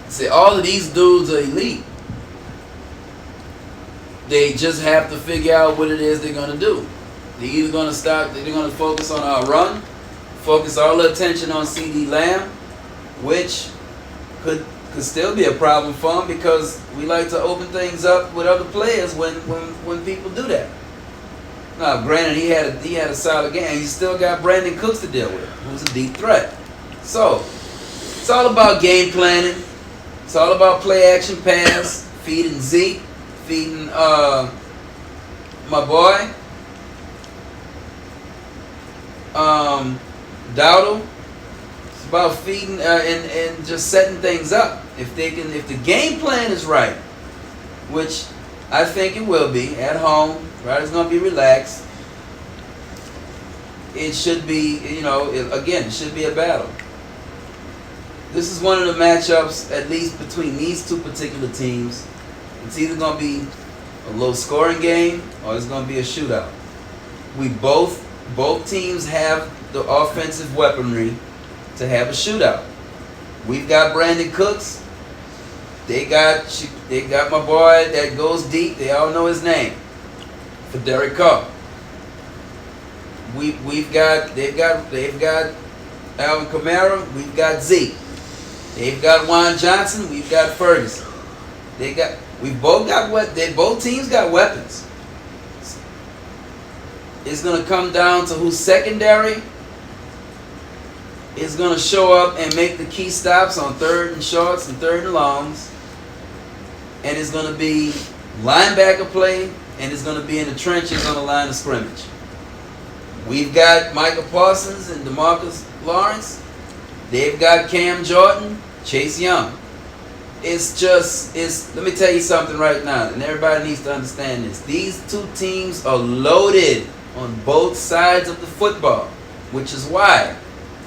See, all of these dudes are elite. They just have to figure out what it is they're going to do. They're either going to focus on our run, focus all the attention on CD Lamb, which could still be a problem for them because we like to open things up with other players when people do that. Now, granted, he had a solid game. You still got Brandon Cooks to deal with, who's a deep threat. So it's all about game planning. It's all about play action pass, feeding Zeke, feeding my boy Dowdle. It's about feeding and just setting things up. If the game plan is right, which I think it will be at home, Riders gonna be relaxed. It should be, it should be a battle. This is one of the matchups, at least between these two particular teams. It's either gonna be a low scoring game or it's gonna be a shootout. Both teams have the offensive weaponry to have a shootout. We've got Brandon Cooks. They got my boy that goes deep. They all know his name. For Derek Carr. They've got Alvin Kamara. We've got Zeke. They've got Juan Johnson. We've got Ferguson. Both teams got weapons. It's gonna come down to who's secondary is gonna show up and make the key stops on third and shorts and third and longs. And it's gonna be linebacker play, and it's gonna be in the trenches on the line of scrimmage. We've got Micah Parsons and DeMarcus Lawrence. They've got Cam Jordan, Chase Young. Let me tell you something right now, and everybody needs to understand this. These two teams are loaded on both sides of the football, which is why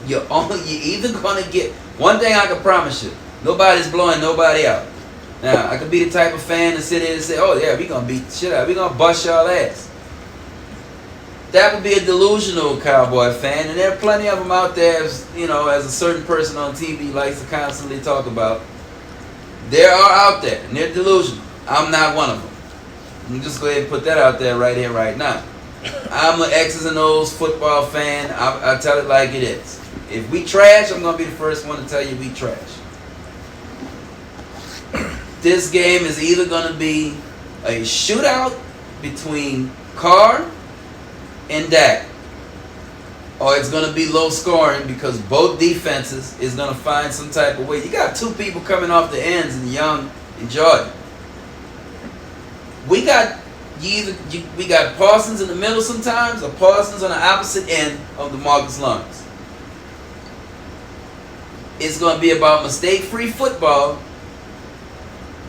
you're either gonna get one thing I can promise you: nobody's blowing nobody out. Now, I could be the type of fan to sit there and say, "Oh yeah, we gonna beat the shit out. We gonna bust y'all ass." That would be a delusional Cowboy fan, and there are plenty of them out there. As a certain person on TV likes to constantly talk about. There are out there, and they're delusional. I'm not one of them. Let me just go ahead and put that out there right here, right now. I'm an X's and O's football fan. I tell it like it is. If we trash, I'm going to be the first one to tell you we trash. This game is either going to be a shootout between Carr and Dak, or it's going to be low scoring because both defenses is going to find some type of way. You got two people coming off the ends in Young and Jordan. We got Parsons in the middle sometimes, or Parsons on the opposite end of the Marcus Lawrence. It's going to be about mistake-free football.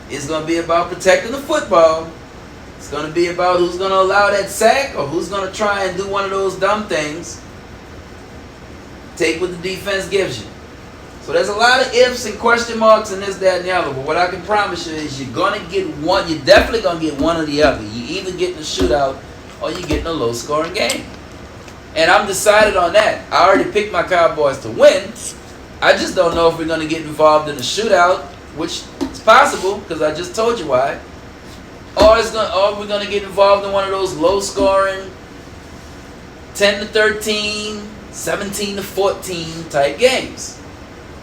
It's going to be about protecting the football. It's going to be about who's going to allow that sack or who's going to try and do one of those dumb things. Take what the defense gives you. So there's a lot of ifs and question marks and this, that, and the other. But what I can promise you is you're going to get one. You're definitely going to get one or the other. You either get in a shootout or you get in a low-scoring game. And I'm decided on that. I already picked my Cowboys to win. I just don't know if we're going to get involved in a shootout, which is possible because I just told you why. Or we're going to get involved in one of those low-scoring 10-13, 17-14 type games.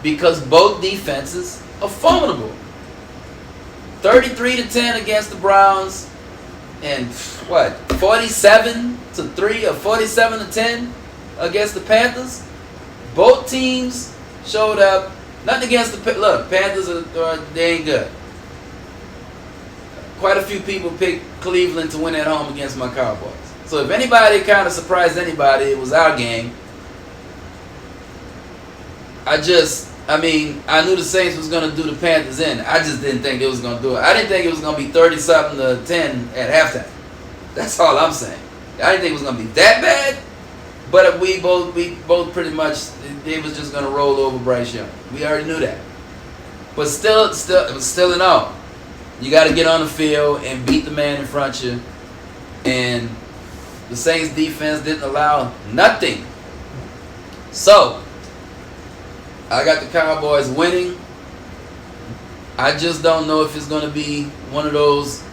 Because both defenses are formidable. 33-10 against the Browns, and 47-3 or 47-10 against the Panthers. Both teams showed up. Nothing against the Panthers. They ain't good. Quite a few people picked Cleveland to win at home against my Cowboys. So if anybody kind of surprised anybody, it was our game. I knew the Saints was going to do the Panthers in. I just didn't think they was going to do it. I didn't think it was going to be 30-something-10 at halftime. That's all I'm saying. I didn't think it was going to be that bad. But we both pretty much, they was just going to roll over Bryce Young. We already knew that. But still in all, you got to get on the field and beat the man in front of you. And the Saints defense didn't allow nothing. So I got the Cowboys winning. I just don't know if it's going to be one of those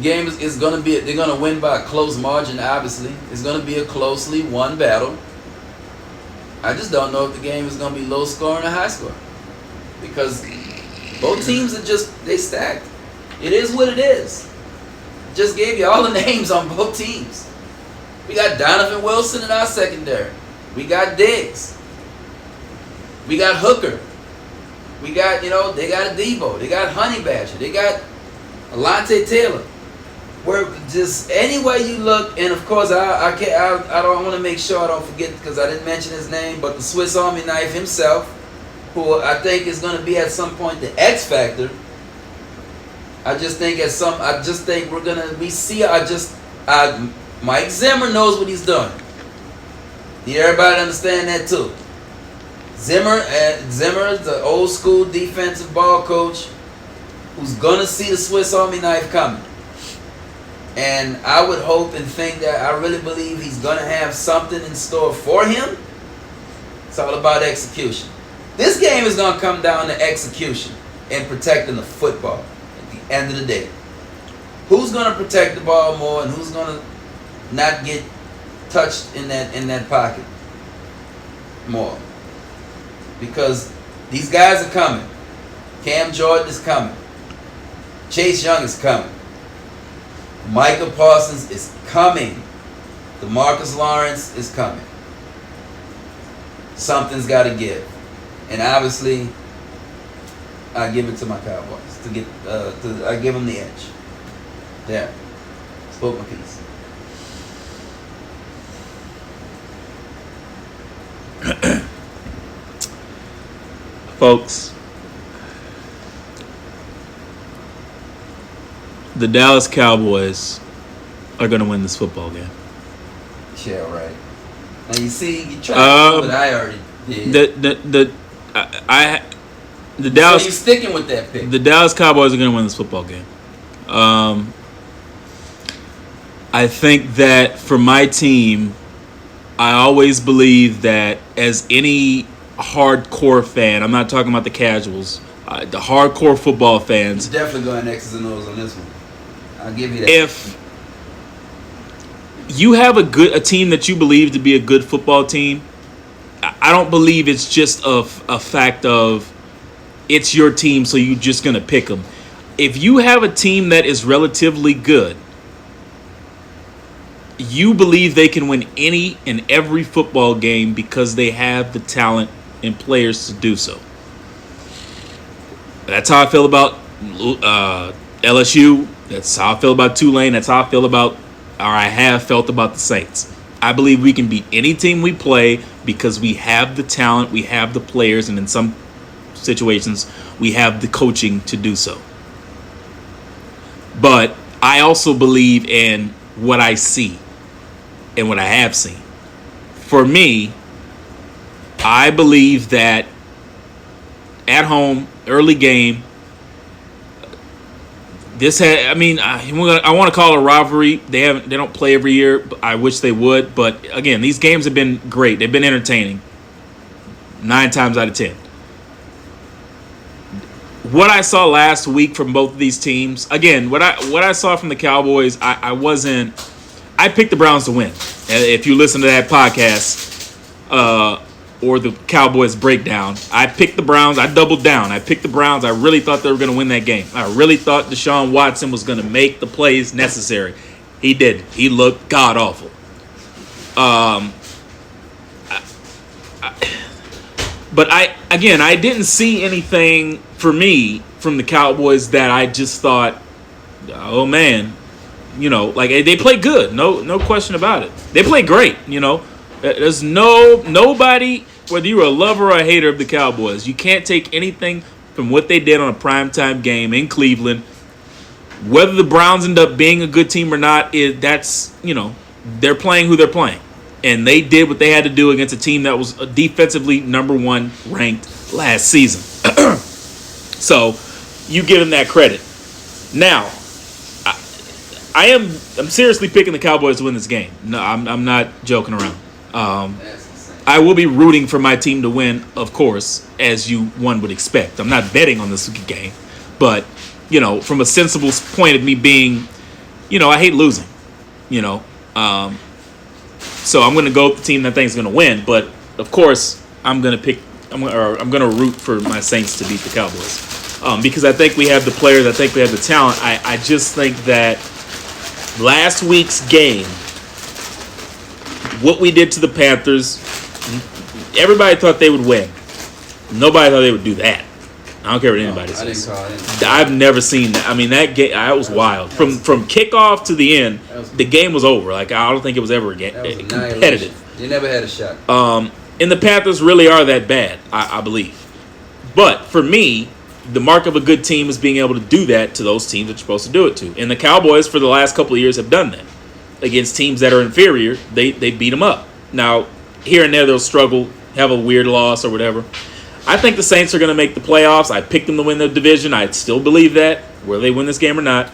games. It's going to be, they're going to win by a close margin, obviously. It's going to be a closely won battle. I just don't know if the game is going to be low scoring or high scoring. Because both teams are they stacked. It is what it is. Just gave you all the names on both teams. We got Donovan Wilson in our secondary. We got Diggs. We got Hooker. We got, they got a Debo. They got Honey Badger. They got Alontae Taylor. Where just any way you look, and of course I don't want to make sure I don't forget because I didn't mention his name, but the Swiss Army Knife himself, who I think is going to be at some point the X factor. I just think Mike Zimmer knows what he's doing. Need everybody to understand that too. Zimmer is the old school defensive ball coach who's gonna see the Swiss Army knife coming. And I would hope and think that I really believe he's gonna have something in store for him. It's all about execution. This game is gonna come down to execution and protecting the football at the end of the day. Who's gonna protect the ball more and who's gonna not get touched in that pocket more? Because these guys are coming. Cam Jordan is coming. Chase Young is coming. Micah Parsons is coming. DeMarcus Lawrence is coming. Something's got to give. And obviously, I give it to my Cowboys. I give them the edge. There. Spoke my piece. Folks, the Dallas Cowboys are going to win this football game. Yeah, right. Now you see, you tried to do what I already did. The Dallas. So you sticking with that pick? The Dallas Cowboys are going to win this football game. I think that for my team, I always believe that as any hardcore fan, I'm not talking about the casuals, the hardcore football fans. You're definitely going X's and O's on this one. I'll give you that. If you have a team that you believe to be a good football team, I don't believe it's just a fact of it's your team, so you're just going to pick them. If you have a team that is relatively good, you believe they can win any and every football game because they have the talent and players to do so. That's how I feel about LSU. That's how I feel about Tulane. That's how I feel about, or I have felt about the Saints. I believe we can beat any team we play because we have the talent, we have the players, and in some situations, we have the coaching to do so. But I also believe in what I see and what I have seen. For me, I believe that at home, early game, I want to call it a rivalry. They don't play every year. I wish they would, but again, these games have been great. They've been entertaining 9 times out of 10. What I saw last week from both of these teams, again, what I saw from the Cowboys, I picked the Browns to win. If you listen to that podcast or the Cowboys breakdown, I picked the Browns. I doubled down. I picked the Browns. I really thought they were going to win that game. I really thought Deshaun Watson was going to make the plays necessary. He did. He looked god-awful. But I didn't see anything for me from the Cowboys that I just thought, oh man, like they play good, no question about it. They play great, There's nobody, whether you're a lover or a hater of the Cowboys, you can't take anything from what they did on a primetime game in Cleveland. Whether the Browns end up being a good team or not, they're playing who they're playing. And they did what they had to do against a team that was defensively number 1 ranked last season. So you give them that credit. Now, I'm seriously picking the Cowboys to win this game. No, I'm not joking around. I will be rooting for my team to win, of course, as one would expect. I'm not betting on this game, but from a sensible point of me being, I hate losing, so I'm going to go with the team that I think is going to win. But of course, I'm going to root for my Saints to beat the Cowboys because I think we have the players. I think we have the talent. I just think that last week's game what we did to the Panthers, everybody thought they would win. Nobody thought they would do that. I don't care what anybody says. I've never seen that. I mean, that game, that was wild. From kickoff to the end, the game was over. Like, I don't think it was ever competitive. You never had a shot. And the Panthers really are that bad, I believe. But for me, the mark of a good team is being able to do that to those teams that you're supposed to do it to. And the Cowboys, for the last couple of years, have done that. Against teams that are inferior, they beat them up. Now, here and there, they'll struggle, have a weird loss or whatever. I think the Saints are going to make the playoffs. I picked them to win the division. I still believe that, whether they win this game or not.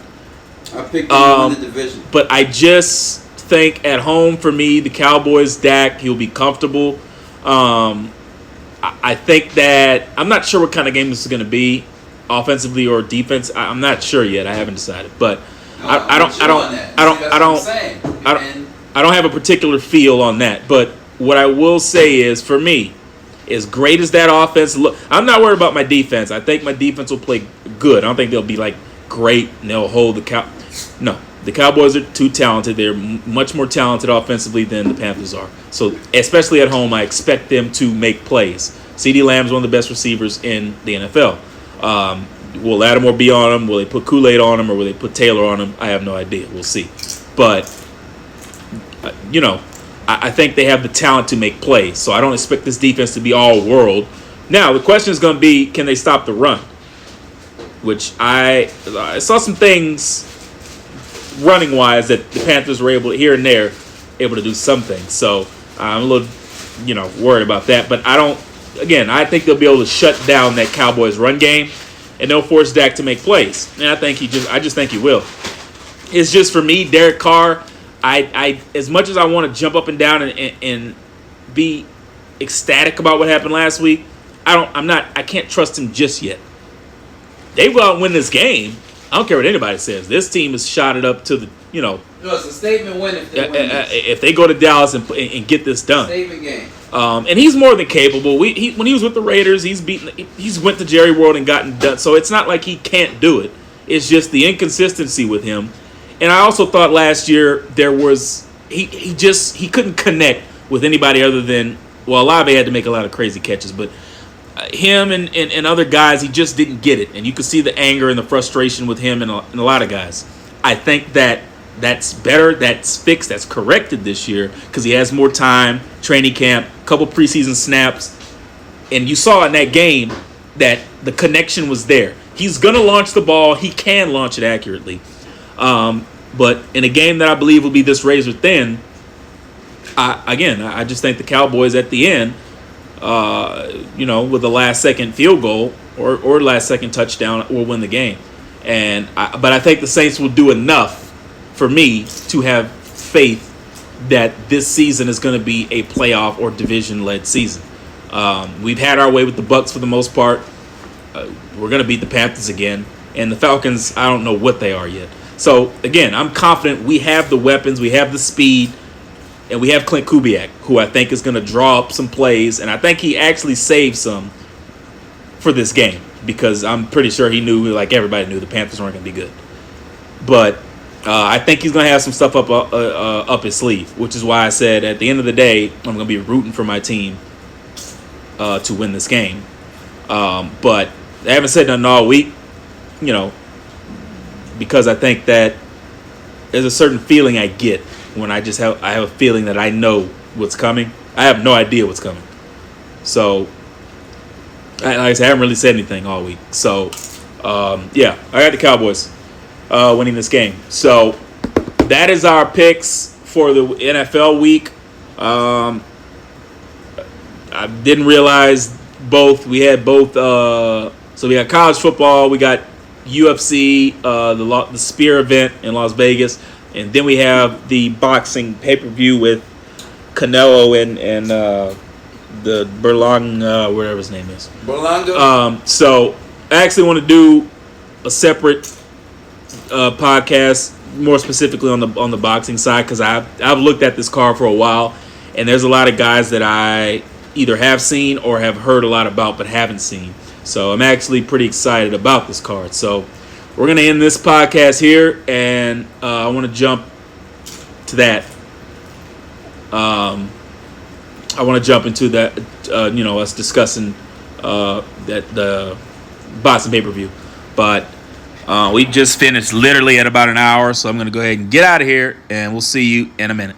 I picked them to win the division. But I just think at home, for me, the Cowboys, Dak, he'll be comfortable. I think that I'm not sure what kind of game this is going to be, offensively or defense. I'm not sure yet. I haven't decided, but I don't have a particular feel on that. But what I will say is, for me, as great as that offense look, I'm not worried about my defense. I think my defense will play good. I don't think they'll be like great and they'll hold the No, the Cowboys are too talented. They're much more talented offensively than the Panthers are. So, especially at home, I expect them to make plays. CeeDee Lamb's one of the best receivers in the NFL. Will Lattimore be on him? Will they put Kool-Aid on him, or will they put Taylor on him? I have no idea. We'll see. But, I think they have the talent to make plays. So I don't expect this defense to be all world. Now, the question is going to be, can they stop the run? Which I saw some things running-wise that the Panthers were able, here and there, able to do some things. So I'm a little, worried about that. But I think they'll be able to shut down that Cowboys run game, and they'll force Dak to make plays. And I just think he will. It's just, for me, Derek Carr, I as much as I want to jump up and down and be ecstatic about what happened last week, I can't trust him just yet. They go out and win this game. I don't care what anybody says. This team is shot it up to the, No, it's a statement win if they win this. If they go to Dallas and get this done. Statement game. And he's more than capable. When he was with the Raiders, he's went to Jerry World and gotten done. So it's not like he can't do it. It's just the inconsistency with him. And I also thought last year there was he couldn't connect with anybody other than, well, Olave had to make a lot of crazy catches, but him and other guys, he just didn't get it. And you could see the anger and the frustration with him and a lot of guys. I think that's better, that's fixed, that's corrected this year because he has more time, training camp, couple preseason snaps. And you saw in that game that the connection was there. He's going to launch the ball. He can launch it accurately. But in a game that I believe will be this razor thin, I just think the Cowboys at the end, with the last-second field goal or last-second touchdown, will win the game. But I think the Saints will do enough for me to have faith that this season is going to be a playoff or division-led season. We've had our way with the Bucs for the most part. We're going to beat the Panthers again. And the Falcons, I don't know what they are yet. So, again, I'm confident we have the weapons, we have the speed, and we have Clint Kubiak, who I think is going to draw up some plays. And I think he actually saved some for this game because I'm pretty sure he knew, like everybody knew, the Panthers weren't going to be good. But I think he's going to have some stuff up his sleeve, which is why I said at the end of the day, I'm going to be rooting for my team to win this game. But I haven't said nothing all week, because I think that there's a certain feeling I get when I have a feeling that I know what's coming. I have no idea what's coming. So, like I said, I haven't really said anything all week. So, I got the Cowboys winning this game. So, that is our picks for the NFL week. I didn't realize we had both. So we got college football, we got UFC, the Spear event in Las Vegas, and then we have the boxing pay-per-view with Canelo and the Berlanga, whatever his name is. Berlanga. So I actually want to do a separate podcast, more specifically on the boxing side, because I've looked at this card for a while, and there's a lot of guys that I either have seen or have heard a lot about but haven't seen. So I'm actually pretty excited about this card. So we're going to end this podcast here, and I want to jump to that. I want to jump into that. Us discussing that the Boston pay-per-view, but we just finished literally at about an hour, so I'm going to go ahead and get out of here, and we'll see you in a minute.